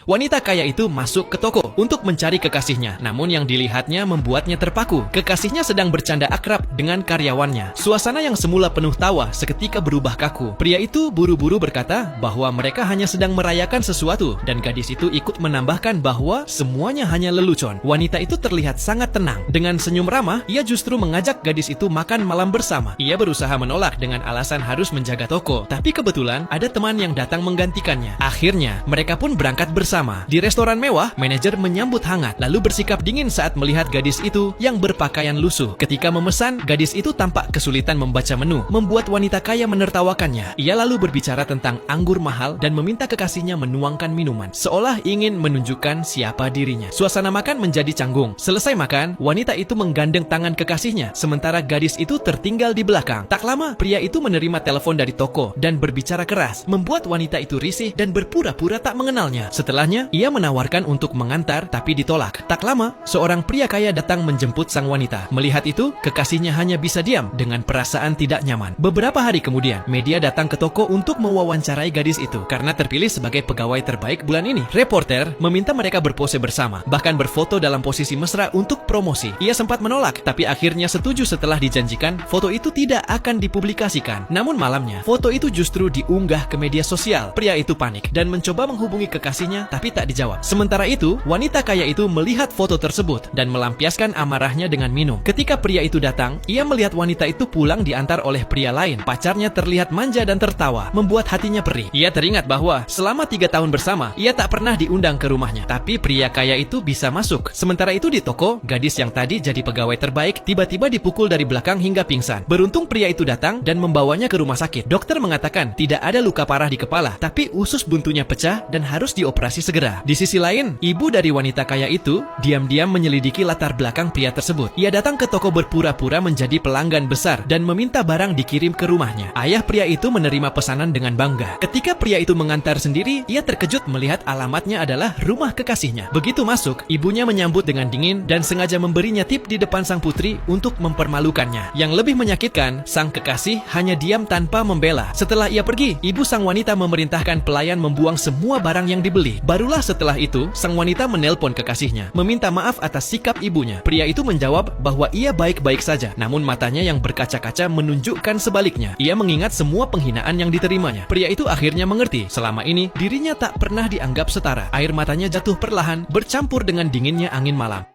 Wanita kaya itu masuk ke toko untuk mencari kekasihnya. Namun yang dilihatnya membuatnya terpaku. Kekasihnya sedang bercanda akrab dengan karyawannya. Suasana yang semula penuh tawa seketika berubah kaku. Pria itu buru-buru berkata bahwa mereka hanya sedang merayakan sesuatu, dan gadis itu ikut menambahkan bahwa semuanya hanya lelucon. Wanita itu terlihat sangat tenang. Dengan senyum ramah, ia justru mengajak gadis itu makan malam bersama. Ia berusaha menolak dengan alasan harus menjaga toko, tapi kebetulan ada teman yang datang menggantikannya. Akhirnya, mereka pun berangkat bersama. Di restoran mewah, manajer menyambut hangat, lalu bersikap dingin saat melihat gadis itu yang berpakaian lusuh. Ketika memesan, gadis itu tampak kesulitan membaca menu, membuat wanita kaya menertawakannya. Ia lalu berbicara tentang anggur mahal dan meminta kekasihnya menuangkan minuman, seolah ingin menunjukkan siapa dirinya. Suasana makan menjadi canggung. Selesai makan, wanita itu menggandeng tangan kekasihnya, sementara gadis itu tertinggal di belakang. Tak lama, pria itu menerima telepon dari toko dan berbicara keras, membuat wanita itu risih dan berpura-pura tak mengenalnya. Setelahnya, ia menawarkan untuk mengantar, tapi ditolak. Tak lama, seorang pria kaya datang menjemput sang wanita. Melihat itu, kekasihnya hanya bisa diam dengan perasaan tidak nyaman. Beberapa hari kemudian, media datang ke toko untuk mewawancarai gadis itu karena terpilih sebagai pegawai terbaik bulan ini. Reporter meminta mereka berpose bersama, bahkan berfoto dalam posisi mesra untuk promosi. Ia sempat menolak, tapi akhirnya setuju setelah dijanjikan foto itu tidak akan dipublikasikan. Namun malamnya, foto itu justru diunggah ke media sosial. Pria itu panik dan mencoba menghubungi kekasihnya, tapi tak dijawab. Sementara itu, wanita kaya itu melihat foto tersebut dan melampiaskan amarahnya dengan minum. Ketika pria itu datang, ia melihat wanita itu pulang diantar oleh pria lain. Pacarnya terlihat manja dan tertawa, membuat hatinya perih. Ia teringat bahwa selama 3 tahun bersama, ia tak pernah diundang ke rumahnya. Tapi pria kaya itu bisa masuk. Sementara itu di toko, gadis yang tadi jadi pegawai terbaik tiba-tiba dipukul dari belakang hingga pingsan. Beruntung pria itu datang dan membawanya ke rumah sakit. Dokter mengatakan tidak ada luka parah di kepala, tapi usus buntunya pecah dan harus dioperasi segera. Di sisi lain, ibu dari wanita kaya itu diam-diam menyelidiki latar belakang pria tersebut. Ia datang ke toko berpura-pura menjadi pelanggan besar dan meminta barang dikirim ke rumahnya. Ayah pria itu menerima pesanan dengan bangga. Ketika pria itu mengantar sendiri, ia terkejut melihat alamatnya adalah rumah kekasihnya. Begitu masuk, ibunya menyambut dengan dingin dan sengaja memberinya tip di depan sang putri untuk mempermalukannya. Yang lebih menyakitkan, sang kekasih hanya diam tanpa membela. Setelah ia pergi, ibu sang wanita memerintahkan pelayan membuang semua barang yang dibeli. Barulah setelah itu, sang wanita menelpon kekasihnya, meminta maaf atas sikap ibunya. Pria itu menjawab bahwa ia baik-baik saja, namun matanya yang berkaca-kaca menunjukkan sebaliknya. Ia mengingat semua penghinaan yang diterimanya. Pria itu akhirnya mengerti, selama ini dirinya tak pernah dianggap setara. Air matanya jatuh perlahan, bercampur dengan dinginnya angin malam.